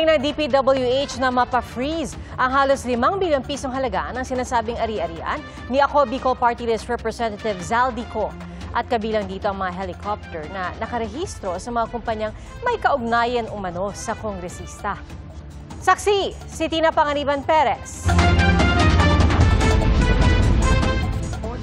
Hihingi ng DPWH na mapa-freeze ang halos 5 bilyong pisong halaga ng sinasabing ari-arian ni Ako Bicol Party List Representative Zaldico. At kabilang dito ang mga helicopter na nakarehistro sa mga kumpanyang may kaugnayan umano sa kongresista. Saksi, si Tina Panganiban Perez.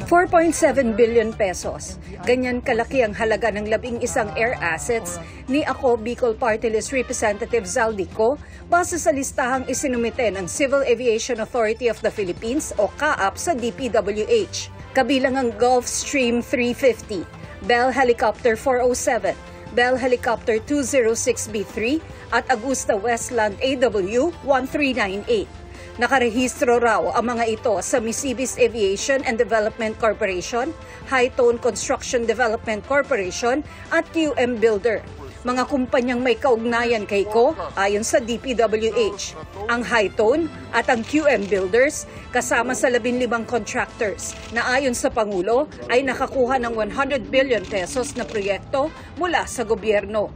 4.7 billion pesos. Ganyan kalaki ang halaga ng 11 air assets ni Ako Bicol Party List Representative Zaldico base sa listahang isinumite ng Civil Aviation Authority of the Philippines o CAAP sa DPWH. Kabilang ang Gulfstream 350, Bell Helicopter 407, Bell Helicopter 206B3 at Augusta Westland AW 1398. Nakarehistro raw ang mga ito sa Misibis Aviation and Development Corporation, High Tone Construction Development Corporation at QM Builder. Mga kumpanyang may kaugnayan kay Ko ayon sa DPWH. Ang High Tone at ang QM Builders kasama sa 15 contractors na ayon sa Pangulo ay nakakuha ng 100 billion pesos na proyekto mula sa gobyerno.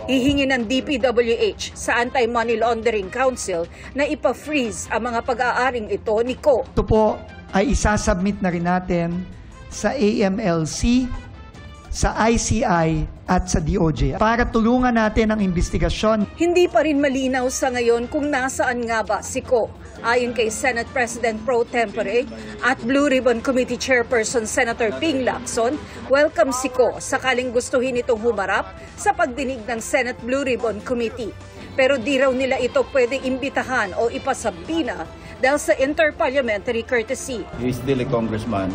Hihingi ng DPWH sa Anti-Money Laundering Council na ipa-freeze ang mga pag-aaring ito ni Ko. Ito po ay isasubmit na rin natin sa AMLC, sa ICI at sa DOJ para tulungan natin ang investigasyon. Hindi pa rin malinaw sa ngayon kung nasaan nga ba si Ko. Ayon kay Senate President Pro Tempore at Blue Ribbon Committee Chairperson Senator Ping Lacson, welcome si Ko sakaling gustuhin itong humarap sa pagdinig ng Senate Blue Ribbon Committee. Pero di raw nila ito pwedeng imbitahan o ipasabina dahil sa interparliamentary courtesy. He is still a congressman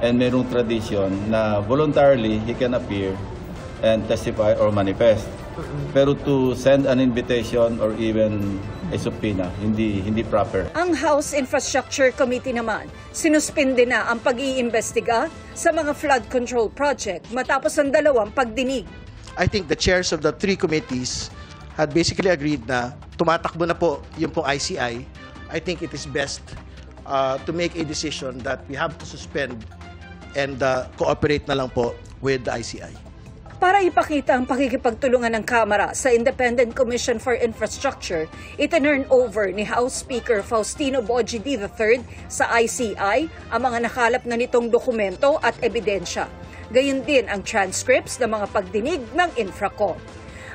and mayroong tradition na voluntarily he can appear and testify or manifest. Pero to send an invitation or even a subpoena, hindi proper. Ang House Infrastructure Committee naman, sinuspinde na ang pag-iimbestiga sa mga flood control project matapos ang 2 pagdinig. I think the chairs of the 3 committees had basically agreed na tumatakbo na po yung pong ICI. I think it is best to make a decision that we have to suspend and cooperate na lang po with the ICI. Para ipakita ang pakikipagtulungan ng Kamara sa Independent Commission for Infrastructure, itinurn over ni House Speaker Faustino Boji III sa ICI ang mga nakalap na nitong dokumento at ebidensya. Gayon din ang transcripts ng mga pagdinig ng Infracom.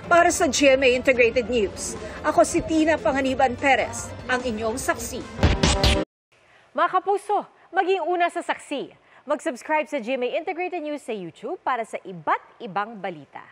Para sa GMA Integrated News, ako si Tina Panganiban Perez, ang inyong saksi. Mga kapuso, maging una sa saksi. Mag-subscribe sa GMA Integrated News sa YouTube para sa iba't ibang balita.